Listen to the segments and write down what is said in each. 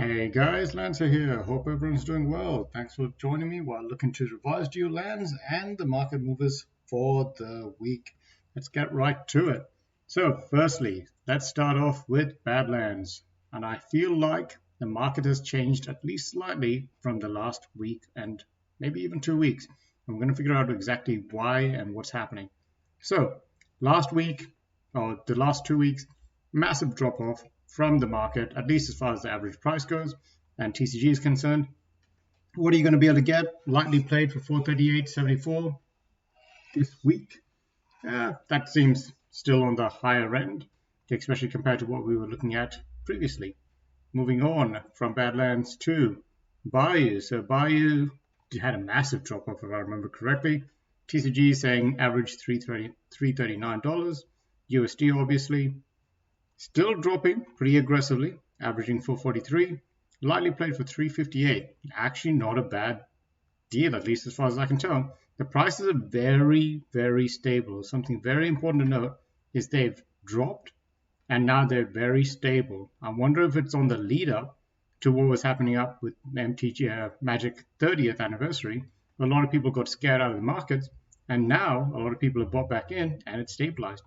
Hey guys, Lancer here. Hope everyone's doing well. Thanks for joining me while looking to revise your lands and the market movers for the week. Let's get right to it. So, firstly, let's start off with Badlands. And I feel like the market has changed at least slightly from the last week and maybe even 2 weeks. I'm going to figure out exactly why and what's happening. So, last week, or the last 2 weeks, massive drop off from the market, at least as far as the average price goes and TCG is concerned. What are you going to be able to get? Lightly played for 438.74 this week. That seems still on the higher end, especially compared to what we were looking at previously. Moving on from Badlands to Bayou. So Bayou had a massive drop off, if I remember correctly. TCG saying average $339. USD obviously still dropping pretty aggressively, averaging 443. Lightly played for 358. Actually not a bad deal, at least as far as I can tell. The prices are very, very stable. Something very important to note is they've dropped and now they're very stable. I wonder if it's on the lead up to what was happening up with MTG Magic 30th anniversary. A lot of people got scared out of the markets, and now a lot of people have bought back in and it's stabilized.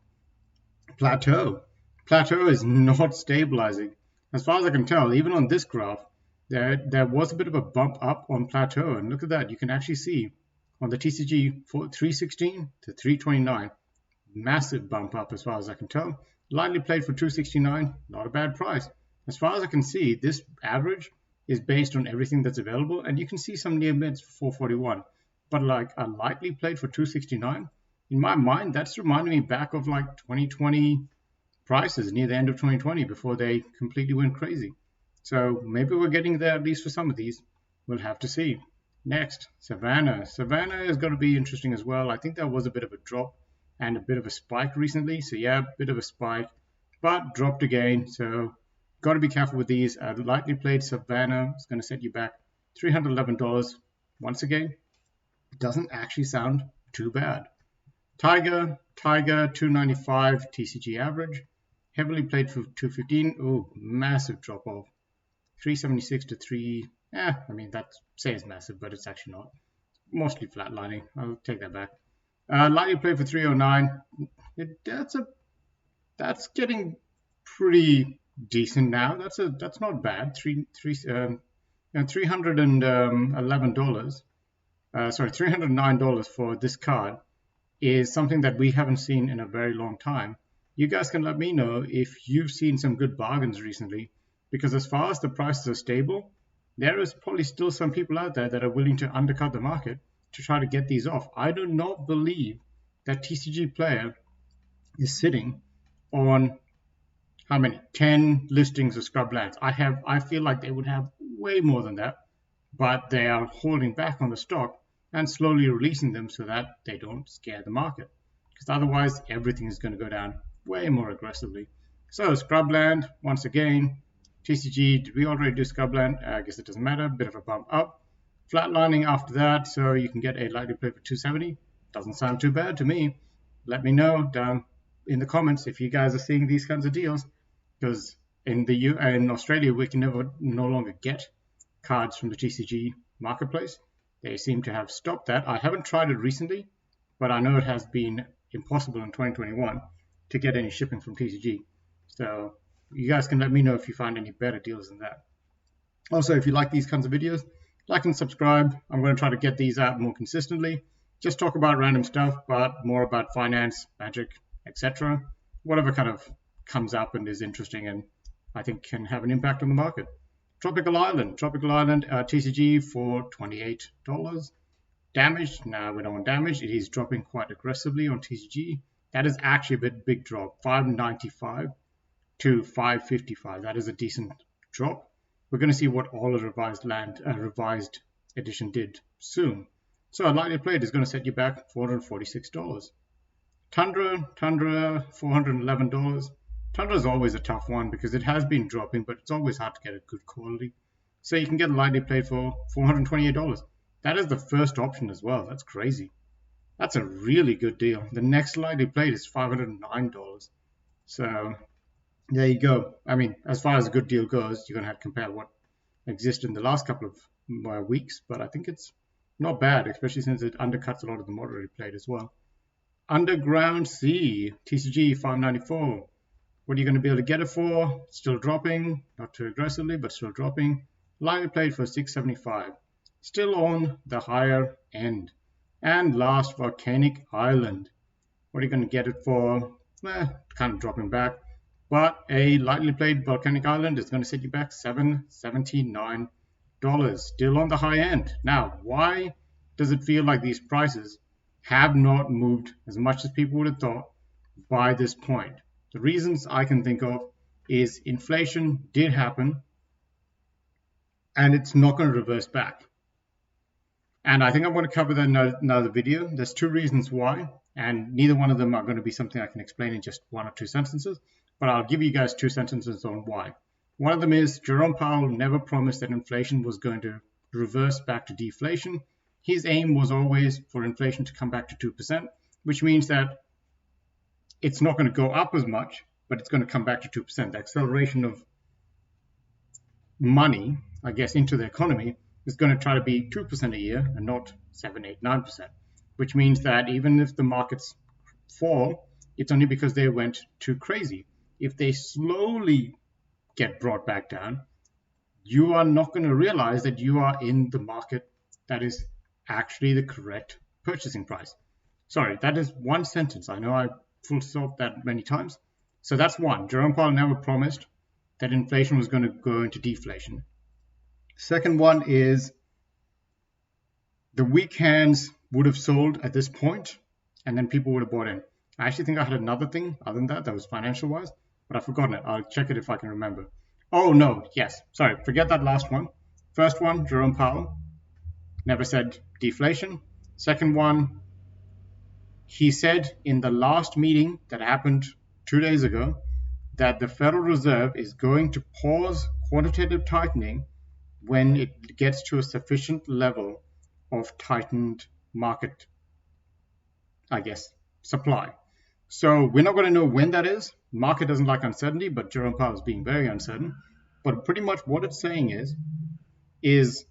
Plateau is not stabilizing. As far as I can tell, even on this graph, there was a bit of a bump up on Plateau. And look at that. You can actually see on the TCG for 316 to 329, massive bump up as far as I can tell. Lightly played for 269, not a bad price. As far as I can see, this average is based on everything that's available. And you can see some near mids for 441. But like a lightly played for 269, in my mind, that's reminding me back of like 2020 prices near the end of 2020 before they completely went crazy. So maybe we're getting there at least for some of these. We'll have to see. Next, Savannah. Savannah is going to be interesting as well. I think there was a bit of a drop and a bit of a spike recently. So yeah, a bit of a spike, but dropped again. So got to be careful with these. A lightly played Savannah is going to set you back $311. Once again, it doesn't actually sound too bad. Tiger 295 TCG average. Heavily played for 215. Oh, massive drop off. 376 to 3. I mean, that says massive, but it's actually not. Mostly flatlining. I'll take that back. Lightly played for 309. That's getting pretty decent now. That's not bad. $311. $309 for this card is something that we haven't seen in a very long time. You guys can let me know if you've seen some good bargains recently, because as far as the prices are stable, there is probably still some people out there that are willing to undercut the market to try to get these off. I do not believe that TCG Player is sitting on how many 10 listings of scrub lands. I feel like they would have way more than that, but they are holding back on the stock and slowly releasing them so that they don't scare the market, because otherwise everything is going to go down way more aggressively. So Scrubland, once again, TCG, did we already do Scrubland? I guess it doesn't matter, bit of a bump up. Flatlining after that, so you can get a lightly play for 270. Doesn't sound too bad to me. Let me know down in the comments if you guys are seeing these kinds of deals, because in Australia we can no longer get cards from the TCG marketplace. They seem to have stopped that. I haven't tried it recently, but I know it has been impossible in 2021 to get any shipping from TCG. So you guys can let me know if you find any better deals than that. Also, if you like these kinds of videos, like and subscribe. I'm going to try to get these out more consistently. Just talk about random stuff, but more about finance, magic, etc. Whatever kind of comes up and is interesting and I think can have an impact on the market. Tropical Island TCG for $28. Damage, now we don't want damage. It is dropping quite aggressively on TCG. That is actually a big drop, 595 to 555. That is a decent drop. We're going to see what all the revised edition did soon. So a lightly played is going to set you back $446. Tundra, $411. Tundra is always a tough one because it has been dropping, but it's always hard to get a good quality. So you can get a lightly played for $428. That is the first option as well. That's crazy. That's a really good deal. The next lightly played is $509. So there you go. I mean, as far as a good deal goes, you're going to have to compare what exist in the last couple of weeks, but I think it's not bad, especially since it undercuts a lot of the moderately played as well. Underground C, TCG 594. What are you going to be able to get it for? Still dropping, not too aggressively, but still dropping. Lightly played for 675. Still on the higher end. And last, Volcanic Island. What are you going to get it for? Kind of dropping back. But a lightly played Volcanic Island is going to set you back $779. Still on the high end. Now, why does it feel like these prices have not moved as much as people would have thought by this point? The reasons I can think of is inflation did happen and it's not going to reverse back. And I think I'm going to cover that in another video. There's two reasons why, and neither one of them are going to be something I can explain in just one or two sentences, but I'll give you guys two sentences on why. One of them is Jerome Powell never promised that inflation was going to reverse back to deflation. His aim was always for inflation to come back to 2%, which means that it's not going to go up as much, but it's going to come back to 2%. The acceleration of money, I guess, into the economy is going to try to be 2% a year and not 7, 8, 9%, which means that even if the markets fall, it's only because they went too crazy. If they slowly get brought back down, you are not going to realize that you are in the market that is actually the correct purchasing price. Sorry, that is one sentence. I know I full stop that many times. So that's one. Jerome Powell never promised that inflation was going to go into deflation. Second one is the weak hands would have sold at this point, and then people would have bought in. I actually think I had another thing other than that was financial wise, but I've forgotten it. I'll check it if I can remember. Oh, no. Yes. Sorry. Forget that last one. First one, Jerome Powell never said deflation. Second one, he said in the last meeting that happened 2 days ago that the Federal Reserve is going to pause quantitative tightening when it gets to a sufficient level of tightened market, I guess, supply. So we're not going to know when that is. Market doesn't like uncertainty, but Jerome Powell is being very uncertain. But pretty much what it's saying is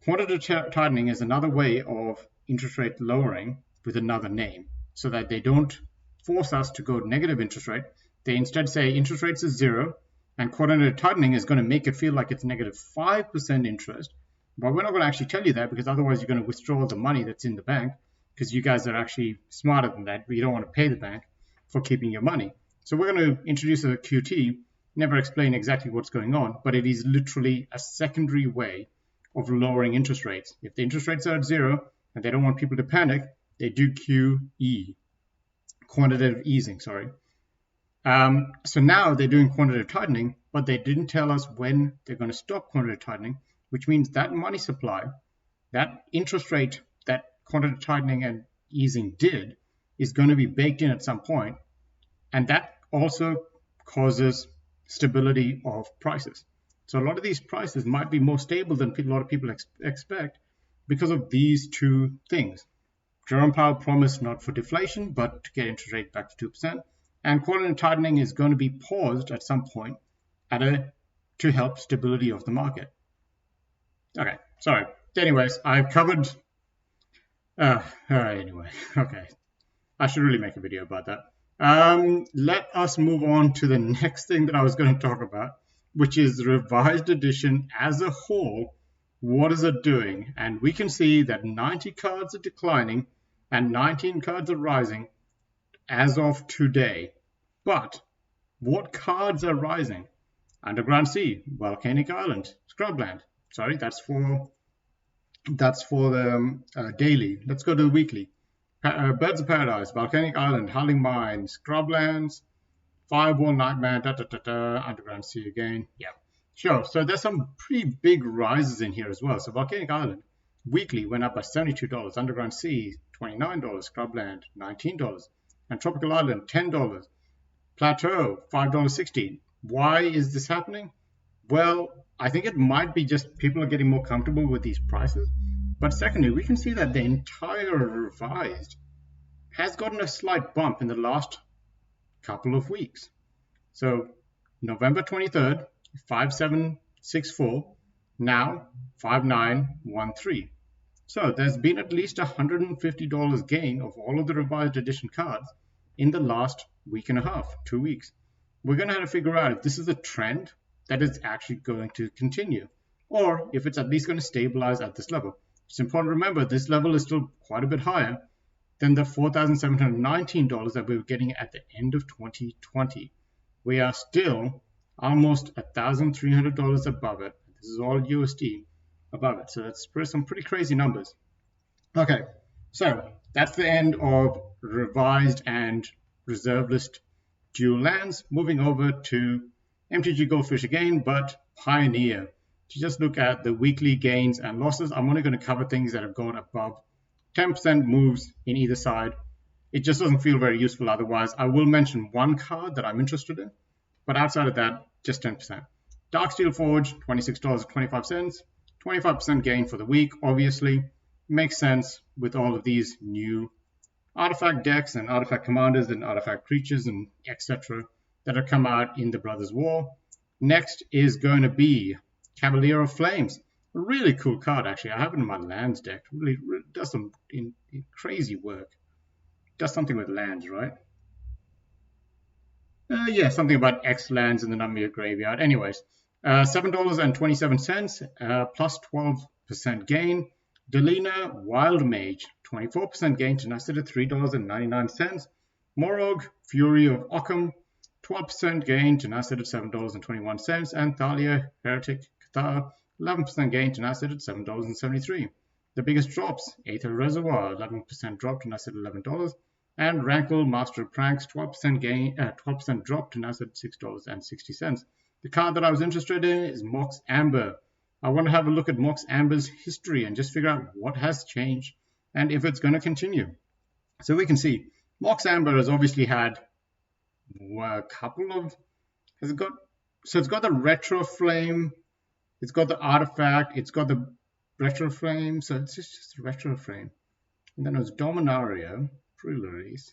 quantitative tightening is another way of interest rate lowering with another name, so that they don't force us to go negative interest rate. They instead say interest rates is 0, and quantitative tightening is going to make it feel like it's negative 5% interest. But we're not going to actually tell you that, because otherwise you're going to withdraw the money that's in the bank, because you guys are actually smarter than that. You don't want to pay the bank for keeping your money. So we're going to introduce a QT, never explain exactly what's going on, but it is literally a secondary way of lowering interest rates. If the interest rates are at 0 and they don't want people to panic, they do QE, quantitative easing, sorry. So now they're doing quantitative tightening, but they didn't tell us when they're going to stop quantitative tightening, which means that money supply, that interest rate that quantitative tightening and easing did, is going to be baked in at some point, and that also causes stability of prices. So a lot of these prices might be more stable than a lot of people expect because of these two things. Jerome Powell promised not for deflation, but to get interest rate back to 2%. And quantitative tightening is going to be paused at some point to help stability of the market. Okay, sorry. Anyways, I've covered... anyway, okay. I should really make a video about that. Let us move on to the next thing that I was going to talk about, which is the revised edition as a whole. What is it doing? And we can see that 90 cards are declining and 19 cards are rising as of today. But what cards are rising? Underground Sea, Volcanic Island, Scrubland. Sorry, that's for the daily. Let's go to the weekly. Birds of Paradise, Volcanic Island, Howling Mine, Scrublands, Fireball, Nightmare, Underground Sea again. Yeah, sure. So there's some pretty big rises in here as well. So Volcanic Island weekly went up by $72. Underground Sea, $29. Scrubland, $19. And Tropical Island, $10. Plateau, $5.16. Why is this happening? Well, I think it might be just people are getting more comfortable with these prices. But secondly, we can see that the entire revised has gotten a slight bump in the last couple of weeks. So November 23rd, 5764, now 5913. So there's been at least $150 gain of all of the revised edition cards in the last week and a half, 2 weeks. We're going to have to figure out if this is a trend that is actually going to continue, or if it's at least going to stabilize at this level. It's important to remember this level is still quite a bit higher than the $4,719 that we were getting at the end of 2020. We are still almost $1,300 above it. This is all USD above it. So that's some pretty crazy numbers. Okay, so that's the end of revised and reserve list dual lands. Moving over to MTG Goldfish again, but Pioneer. To just look at the weekly gains and losses, I'm only going to cover things that have gone above 10% moves in either side. It just doesn't feel very useful otherwise. I will mention one card that I'm interested in, but outside of that, just 10%. Darksteel Forge, $26.25, 25% gain for the week, obviously. Makes sense with all of these new artifact decks and artifact commanders and artifact creatures and etc. that have come out in the Brothers War. Next is going to be Cavalier of Flames. A really cool card, actually. I have it in my lands deck. Really does some crazy work. Does something with lands, right? Yeah, something about X lands in the Number Graveyard. Anyways, $7.27, plus 12% gain. Delina Wild Mage, 24% gain to now sit at $3.99. Morog Fury of Occam, 12% gain to now sit at $7.21. And Thalia Heretic Cathar, 11% gain to now sit at $7.73. The biggest drops, Aether Reservoir, 11% drop to now sit at $11. And Rankle Master of Pranks, 12% gain, 12% drop to now sit at $6.60. The card that I was interested in is Mox Amber. I want to have a look at Mox Amber's history and just figure out what has changed and if it's going to continue. So we can see Mox Amber has obviously had a couple of, it's got the Retro Flame, it's got the Artifact, it's got the Retro Flame, so it's just Retro Flame. And then it was Dominaria, pre-release.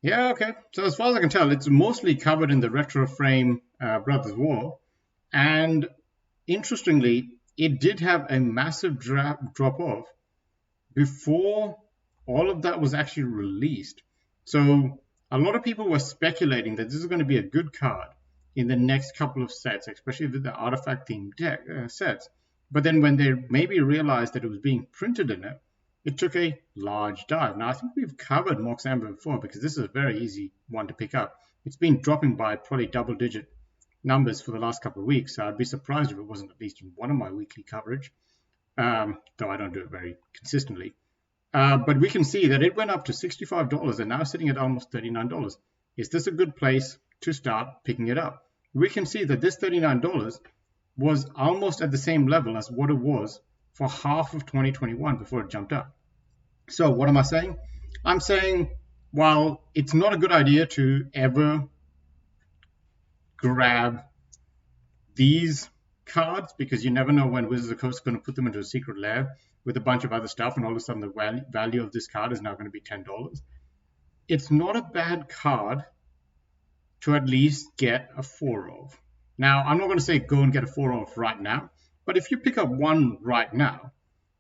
Yeah, okay. So as far as I can tell, it's mostly covered in the Retro Frame Brothers War. And interestingly, it did have a massive drop-off before all of that was actually released. So a lot of people were speculating that this is going to be a good card in the next couple of sets, especially with the artifact-themed sets. But then when they maybe realized that it was being printed in it, it took a large dive. Now, I think we've covered Mox Amber before because this is a very easy one to pick up. It's been dropping by probably double-digit numbers for the last couple of weeks, so I'd be surprised if it wasn't at least in one of my weekly coverage, though I don't do it very consistently. But we can see that it went up to $65 and now sitting at almost $39. Is this a good place to start picking it up? We can see that this $39 was almost at the same level as what it was for half of 2021 before it jumped up. So what am I saying? I'm saying, while it's not a good idea to ever grab these cards because you never know when Wizards of the Coast is going to put them into a secret lair with a bunch of other stuff and all of a sudden the value of this card is now going to be $10. It's not a bad card to at least get a 4 of. Now, I'm not going to say go and get a 4 of right now, but if you pick up one right now,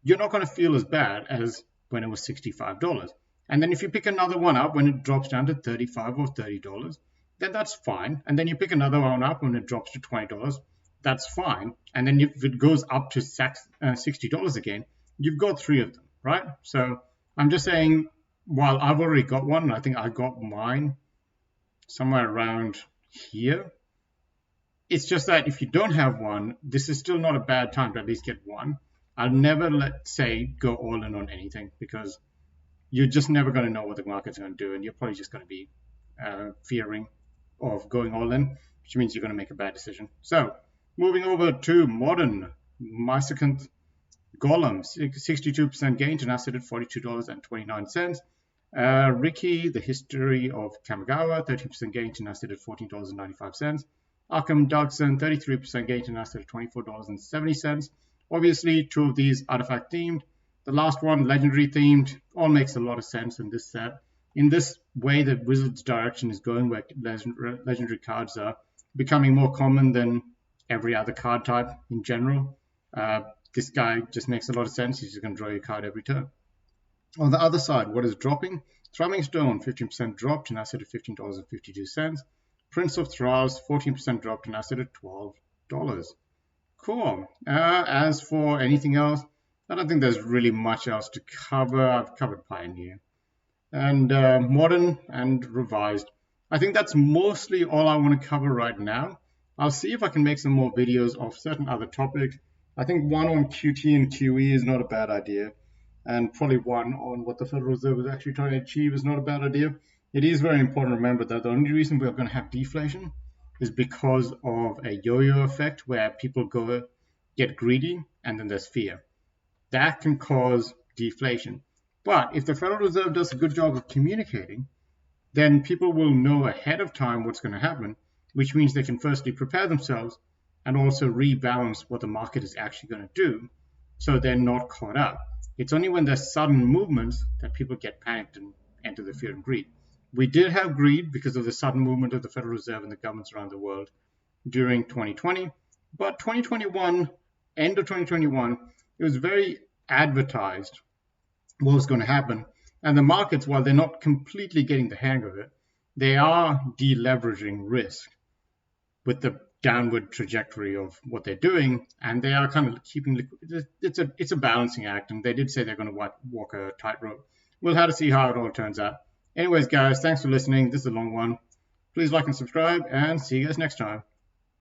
you're not going to feel as bad as when it was $65. And then if you pick another one up when it drops down to $35 or $30, then that's fine. And then you pick another one up when it drops to $20, that's fine. And then if it goes up to $60 again, you've got 3 of them, right? So I'm just saying, while I've already got one, I think I got mine somewhere around here. It's just that if you don't have one, this is still not a bad time to at least get one. I'll never go all in on anything because you're just never going to know what the market's going to do, and you're probably just going to be fearing of going all in, which means you're going to make a bad decision. So moving over to Modern, Massacant Golem, 62% gain to now sit at $42.29. Ricky, The History of Kamigawa, 13% gain to now sit at $14.95. Arkham Dodson, 33% gain to now sit at $24.70. Obviously, 2 of these artifact themed. The last one, legendary themed, all makes a lot of sense in this set. In this way that Wizards' direction is going, where legendary cards are becoming more common than every other card type in general. This guy just makes a lot of sense. He's just going to draw your card every turn. On the other side, what is dropping? Thrumming Stone, 15% drop to now set at $15.52. Prince of Thralls, 14% drop to now set at $12. Cool. As for anything else, I don't think there's really much else to cover. I've covered Pioneer and Modern and Revised. I think that's mostly all I want to cover right now. I'll see if I can make some more videos of certain other topics. I think one on QT and QE is not a bad idea, and probably one on what the Federal Reserve is actually trying to achieve is not a bad idea. It is very important to remember that the only reason we're going to have deflation is because of a yo-yo effect where people get greedy and then there's fear. That can cause deflation. But if the Federal Reserve does a good job of communicating, then people will know ahead of time what's going to happen, which means they can firstly prepare themselves and also rebalance what the market is actually going to do so they're not caught up. It's only when there's sudden movements that people get panicked and enter the fear and greed. We did have greed because of the sudden movement of the Federal Reserve and the governments around the world during 2020, but 2021, end of 2021, it was very advertised what was going to happen. And the markets, while they're not completely getting the hang of it, they are deleveraging risk with the downward trajectory of what they're doing, and they are kind of keeping it's a balancing act, and they did say they're going to walk a tightrope. We'll have to see how it all turns out. Anyways, guys, thanks for listening. This is a long one. Please like and subscribe, and see you guys next time.